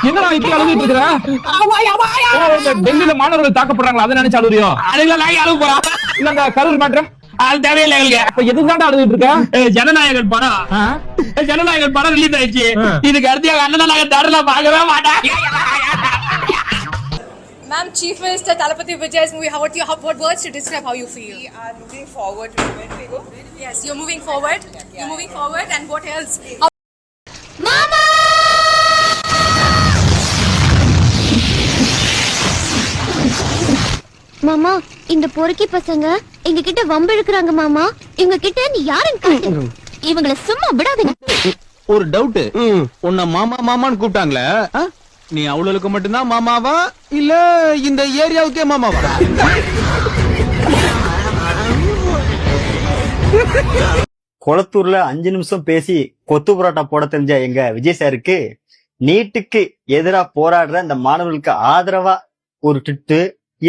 என்னடா இப்படி அழுதுட்டு இருக்கிற? டெல்லியில மாணவர்கள் தாக்கப்படுறாங்களா, அதை நினைச்சு அழுறியோ? இல்லங்க கரூர் மாற்றம் அது தேவையில்லை எங்களுக்கு. அப்ப எதுக்காண்டா அழுதுட்டு இருக்க? ஜனநாயகன் படம் ரிலீஸ் ஆயிடுச்சு. இதுக்கு அடுத்து அண்ணன் நாங்க தடலாம் பார்க்கவே மாட்டேன். Ma'am, Chief Minister Thalapathy Vijay's movie, what words to describe how you feel? We are moving forward to Mexico. Yes, you're moving forward. You're moving forward, and what else? Mama! மாமா, இந்த பொறுக்கி பசங்க எங்க கிட்ட வம்பு இழுக்குறாங்க மாமா. இவங்க கிட்ட நீ யாருன்னு கேட்டு இவங்கள சும்மா விடாதீங்க. ஒரு டவுட், உன்னை மாமா மாமான்னு கூப்பிட்டாங்களே, நீ அவளுக்கு மட்டும்தான் மாமாவா இல்ல இந்த ஏரியாவுக்கே மாமாவா? கொளத்தூர்ல 5 நிமிஷம் பேசி கொத்து புரோட்டா போட தெரிஞ்ச எங்க விஜய் சாருக்கு நீட்டுக்கு எதிரா போராடுற இந்த மாணவர்களுக்கு ஆதரவா ஒரு ட்விட்டு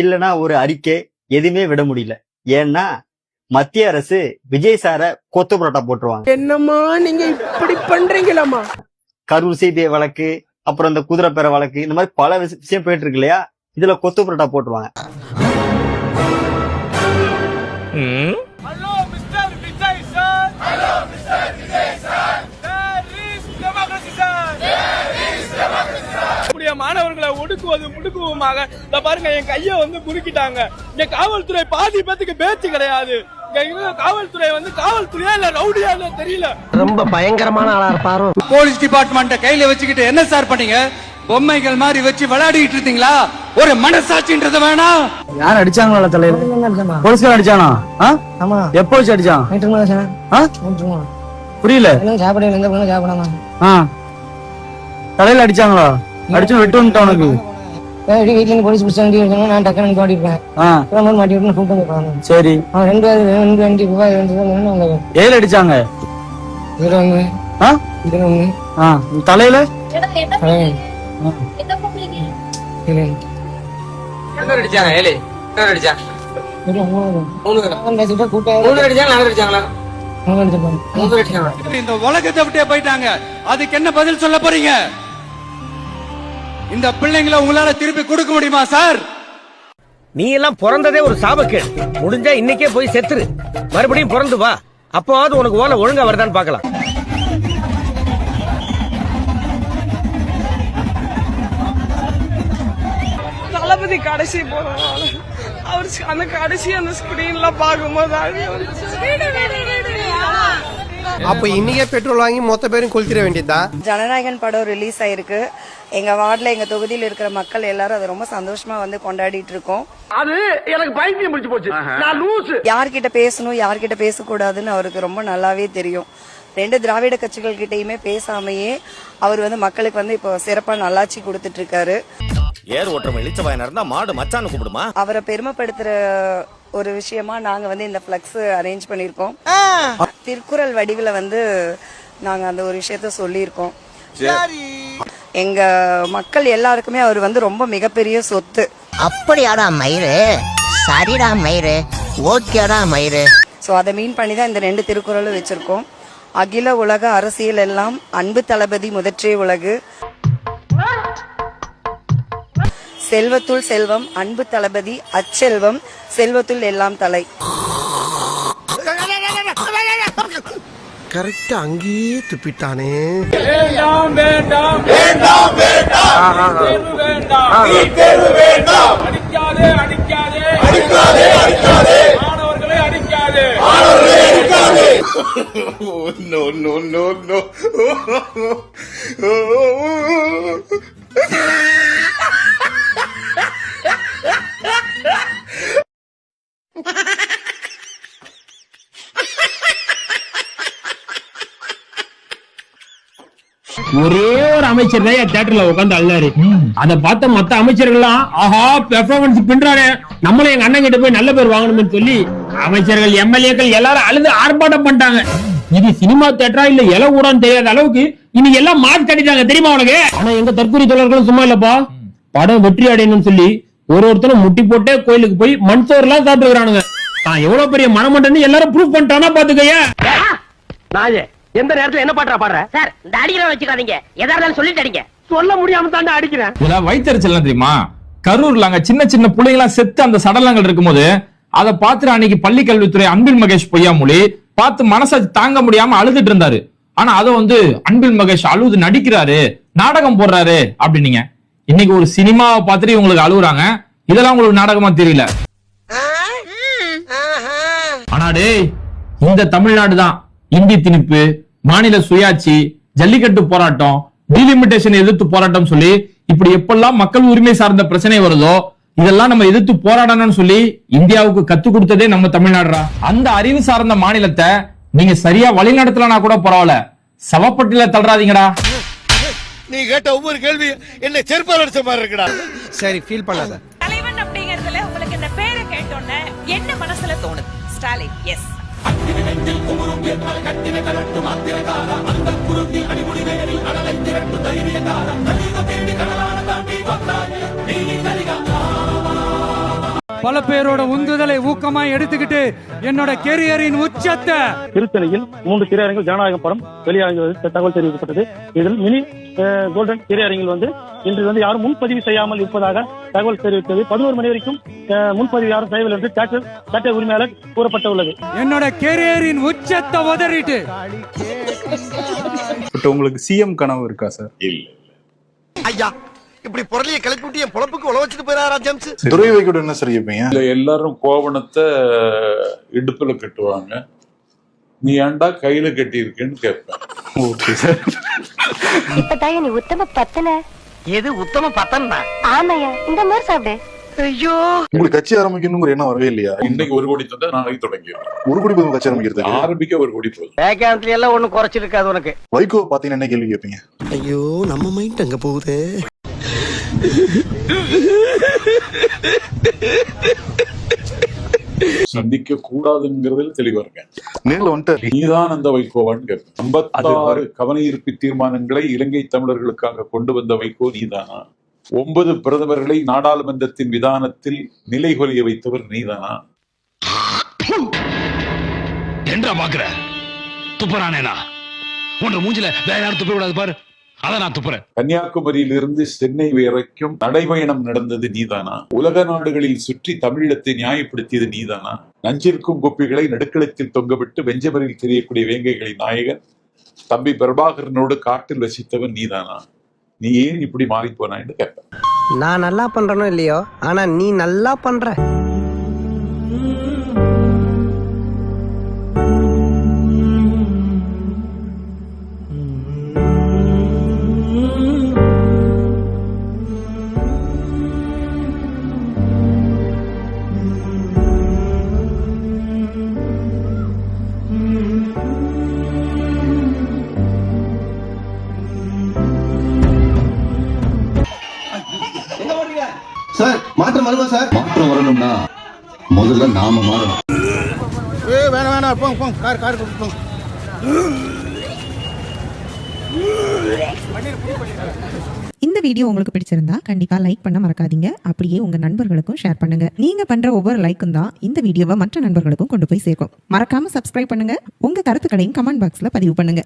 இல்லனா ஒரு அறிக்கை எதுவுமே விட முடியல. ஏன்னா மத்திய அரசு விஜய் சார கொத்து புரோட்டா போட்டுருவாங்க. என்னம்மா நீங்க இப்படி பண்றீங்களாமா? கரூர் சிபிஐ வழக்கு, அப்புறம் இந்த குதிரை பேர வழக்கு, இந்த மாதிரி பல விஷயம் போயிட்டு இருக்கு இல்லையா, இதுல கொத்து புரோட்டா போட்டுருவாங்க. மாணவர்களை ஒடுக்குவது முடுக்குவமாக பாருங்க, என் கைய முறுக்கிட்டாங்க. இங்க காவல்துறை பாதி பேத்துக்கு பேச்சு கிடையாது. காவல்துறை காவல்துறையா இல்ல ரவுடியா தெரியல. ரொம்ப பயங்கரமான ஆளா இருப்பாரு. போலீஸ் டிபார்ட்மெண்ட்ட கையில வச்சுக்கிட்டு என்ன சார் பண்ணீங்க? பொம்மைகள் மாதிரி வச்சு விளையாடிட்டு இருந்தீங்களா? ஒரு மனசாட்சின்றது வேணாம். யார் அடிச்சாங்களா தலைவர்? போலீஸ்கார அடிச்சானா? ஆமா. எப்போ வச்சு அடிச்சான்? புரியல. தலையில அடிச்சாங்களா? அடிச்சு வெட்டு வந்துட்டான் உனக்கு? வீட்டுல இருந்து போலீஸ் பிடிச்சாங்க, நான் டக்குனு மாட்டிருப்பேன். மாட்டி விட்டு கூப்பிட்டு சரி. ஏழு அடிச்சாங்க. தலையில இந்த உலகத்தை விட்டே போயிட்டாங்க. அதுக்கு என்ன பதில் சொல்ல போறீங்க? இந்த பிள்ளைங்களை உங்களால திருப்பி கொடுக்க முடியுமா சார்? நீ எல்லாம் பிறந்ததே ஒரு சாபக்கேடு. முடிஞ்சா இன்னைக்கே போய் செத்துரு, மறுபடியும் பிறந்து வா. அப்போவாது உனக்கு ஓலை ஒழுங்கா வருதான்னு பாக்கலாம். தளபதி கடைசி போறதுனால அவர் அந்த கடைசி அந்த ஸ்கிரீன்ல பாக்கும்போது அப்ப இன்னைக்கே பெட்ரோல் வாங்கி மொத்த பேரும் கொளுத்திர வேண்டியதா? ஜனநாயகன் படம் ரிலீஸ் ஆயிருக்கு. எங்க வார்டுல எங்க தொகுதியில இருக்கிற மக்கள் எல்லாரும் அதை ரொம்ப சந்தோஷமா கொண்டாடிட்டு இருக்கோம். அது எனக்கு பைத்தியம் முடிச்சு போச்சு. நான் லூசு. யார்கிட்ட பேசணும் யார்கிட்ட பேசக்கூடாதுன்னு அவருக்கு ரொம்ப நல்லாவே தெரியும். 2 திராவிட கட்சிகள் கிட்டயுமே பேசாமையே அவர் மக்களுக்கு இப்போ சிறப்பா நல்லாட்சி கொடுத்துட்டு இருக்காரு. ஏர் ஓட்டம் இளிச்சவாயனா இருந்தா மாடு மச்சான்னு கூப்பிடுமா? அவரை பெருமைப்படுத்துற ஒரு விஷயமா நாங்க இந்த பிளக்ஸ் அரேஞ்ச் பண்ணிருக்கோம். திருக்குறள் வடிவில நாங்க அந்த ஒரு விஷயத்த சொல்லியிருக்கோம். எங்க மக்கள் எல்லாருக்குமே அவர் ரொம்ப மிகப்பெரிய சொத்து. அப்படியாடா மயிறு, சரிடா மயிறு, ஓகேடா மயிறு. சோ அதை மீன் பண்ணி தான் இந்த 2 திருக்குறளும் வச்சிருக்கோம். அகில உலக அரசியல் எல்லாம் அன்பு தளபதி முதற்றே உலகு, செல்வத்துள் செல்வம் அன்பு தளபதி அச்செல்வம், செல்வத்துள் எல்லாம் தலை. கரெக்டா அங்கேயே துப்பிட்டானே. வேண்டாம் வேண்டாம் வேண்டாம் வேண்டாம் அடிக்காதே அடிக்காதே அடிக்காதே அடிக்காதே மாணவர்களை அடிக்காதே மாணவர்களை அடிக்காதே. No no no no. ஒரே ஒரு அமைச்சர் தான் தியேட்டர்ல உட்காந்து அழுதாரு. அதை பார்த்த மத்த அமைச்சர்கள்லாம் ஆஹா பெர்ஃபார்மன்ஸ் பின்றாரு, நம்மளும் எங்க அண்ணன் கிட்ட போய் நல்ல பேர் வாங்கணும்னு சொல்லி அமைச்சர்கள் எம்எல்ஏக்கள் எல்லாரும் அழுது ஆர்ப்பாட்டம் பண்ணிட்டாங்க. இது சினிமா தியேட்டரா இல்ல எல கூடான்னு தெரியாத அளவுக்கு இன்னைக்கு எல்லாம் மார்க் கட்டிட்டாங்க தெரியுமா உனக்கு? ஆனா எங்க தற்கொலை தோழர்களும் சும்மா இல்லப்பா, படம் வெற்றி அடையணும்னு சொல்லி ஒருத்தரும் முட்டி போட்டே கோயிலுக்கு போய் மண் சோறு எல்லாம் சாப்பிட்டுக்கிறானுங்க. தான் எவ்வளவு பெரிய மனமண்டன்னு எல்லாரும் ப்ரூவ் பண்ணிட்டானா பாத்துக்கையா. நாயே எந்த நேரத்துல என்ன பாட்டா பாடுற சார் இந்த அடிக்கிற வச்சுக்காதீங்க எதா இருந்தாலும் சொல்லிட்டு அடிங்க சொல்ல முடியாம தாண்டா அடிக்கிறேன். இதுல வயிற்றுச்சல் என்ன தெரியுமா? கரூர்ல அங்க சின்ன சின்ன பிள்ளைங்களாம் செத்து அந்த சடலங்கள் இருக்கும்போது அதை பார்த்துட்டு அன்னைக்கு பள்ளி கல்வித்துறை அன்பில் மகேஷ் பொய்யாமொழி பார்த்து மனசாட்சி தாங்க முடியாம அழுதுட்டு இருந்தாரு. ஆனா அதை வந்து அன்பில் மகேஷ் அழுது நடிக்கிறாரு, நாடகம் போடுறாரு அப்படின்னீங்க. இன்னைக்கு ஒரு சினிமாவை பார்த்துட்டு இவங்களுக்கு அழுகுறாங்க. இதெல்லாம் உங்களுக்கு நாடகமா தெரியல. ஆனா டேய், இந்த தமிழ்நாடு தான் இந்தி திணிப்பு, மாநில சுயாட்சி, ஜல்லிக்கட்டு போராட்டம், டீலிமிட்டேஷன் எதிர்த்து போராட்டம் சொல்லி இப்படி எப்பெல்லாம் மக்கள் உரிமை சார்ந்த பிரச்சனை வருதோ இதெல்லாம் நம்ம எதிர்த்து போராடணும்னு சொல்லி இந்தியாவுக்கு கத்து கொடுத்ததே நம்ம தமிழ்நாடுடா. அந்த அறிவு சார்ந்த மாநிலத்தை நீங்க சரியா வழி நடத்தலனா கூட பரவாயில்ல, சவப்பட்டில தள்ளாதீங்கடா. நீ கேட்ட ஒவ்வொரு கேள்வி என்ன செருப்பால் அடிச்ச மாதிரி இருக்குடா. சரி ஃபீல் பண்ணாத. தலைவன் அப்படிங்கறதுல உங்களுக்கு இந்த பேரை கேட்டோன்னே என்ன மனசுல தோணுது? ஸ்டாலின். எஸ். பல பேரோட உந்துதலை ஊக்கமாய் எடுத்துக்கிட்டு என்னோட கெரியரின் உச்சத்தை திருத்தணியில் 3 திரையரங்கில் ஜனநாயகம் படம் வெளியாக தகவல் தெரிவிக்கப்பட்டது. இதில் மினி கோல்டன் திரையரங்கில் இன்று யாரும் முன்பதிவு செய்யாமல் இருப்பதாக தகவல் தெரிவித்தது. 11 மணி வரைக்கும் முன்பதிவு யாரும் செய்யவில்லை என்று தியேட்டர் உரிமையாளர் கூறப்பட்டுள்ளது. என்னோட கெரியரின் உச்சத்தை உதறிட்டு உங்களுக்கு சிஎம் கனவு இருக்கா சார்? இல்ல ஐயா, இப்படி பொருளியை கிளப்பி விட்டு என் பொழப்புக்கு உழ வச்சுட்டு போயிடாரா ஜேம்ஸ்? துறை வைக்கூட என்ன சரி இல்ல, எல்லாரும் கோவணத்தை இடுப்புல கட்டுவாங்க, நீ ஏன்டா கையில கட்டி இருக்கேன்னு கேட்பேன். Okay sir. இப்பதான் நீ உத்தம பத்தன. எது உத்தம பத்தனா? ஆமையா இந்த மாதிரி சாப்பிடு. ஐயோ, உங்களுக்கு கட்சி ஆரம்பிக்கணும் ஒரு எண்ணம் வரவே இல்லையா? இன்னைக்கு 1 கோடி தந்தா நாளைக்கு தொடங்கிடும். 1 கோடி போதும் கட்சி ஆரம்பிக்கிறது? ஆரம்பிக்க 1 கோடி போதும். வேகன்ட்ல எல்லாம் ஒண்ணும் குறைச்சிருக்காது உனக்கு. வைகோ பாத்தீங்கன்னா என்ன கேள்வி கேட்பீங்க? ஐயோ, நம்ம மைண்ட் அங்க போகுது. சந்திக்க கூடாதுங்கிறதுல தெளிவா இருக்கேன். நேர்ல வந்துட்டு நீதான் அந்த வைகோவான்னு கேட்பேன். 56 கவனஈர்ப்பு தீர்மானங்களை இலங்கை தமிழர்களுக்காக கொண்டு வந்த வைகோ நீதானா? 9 பிரதமர்களை நாடாளுமன்றத்தின் விதானத்தில் நிலைகொலிய வைத்தவர் நீதானா? என்றா பாக்குற துப்புறானேனா ஒன்று மூஞ்சில வேற யாரும் துப்ப விடாது பாரு, அதான் நான் துப்புறேன். கன்னியாகுமரியிலிருந்து சென்னை வரைக்கும் நடைபயணம் நடந்தது நீதானா? உலக நாடுகளில் சுற்றி தமிழீழத்தை நியாயப்படுத்தியது நீதானா? நஞ்சிற்கும் குப்பிகளை நடுக்களத்தில் தொங்கவிட்டு வெஞ்சமரில் தெரியக்கூடிய வேங்கைகளின் நாயகன் தம்பி பிரபாகரனோடு காட்டில் வசித்தவன் நீதானா? நீ ஏன் இப்படி மாறி போனான்னு கேட்பேன். நான் நல்லா பண்றனோ இல்லையோ, ஆனா நீ நல்லா பண்ற. சார், மாற்றம் வருமா சார்? மாற்றம் வரணும்னா முதல்ல நாம மாறணும். வேணாம் போங்க கார் போங்க. இந்த வீடியோ உங்களுக்கு பிடிச்சிருந்தா கண்டிப்பா லைக் பண்ண மறக்காதீங்க. அப்படியே உங்க நண்பர்களுக்கும் ஷேர் பண்ணுங்க. நீங்க பண்ற ஒவ்வொரு லைக்கும் தான் இந்த வீடியோவை மற்ற நண்பர்களுக்கும் கொண்டு போய் சேர்க்கும். மறக்காம சப்ஸ்கிரைப் பண்ணுங்க. உங்க கருத்துக்களையும் கமெண்ட் பாக்ஸ்ல பதிவு பண்ணுங்க.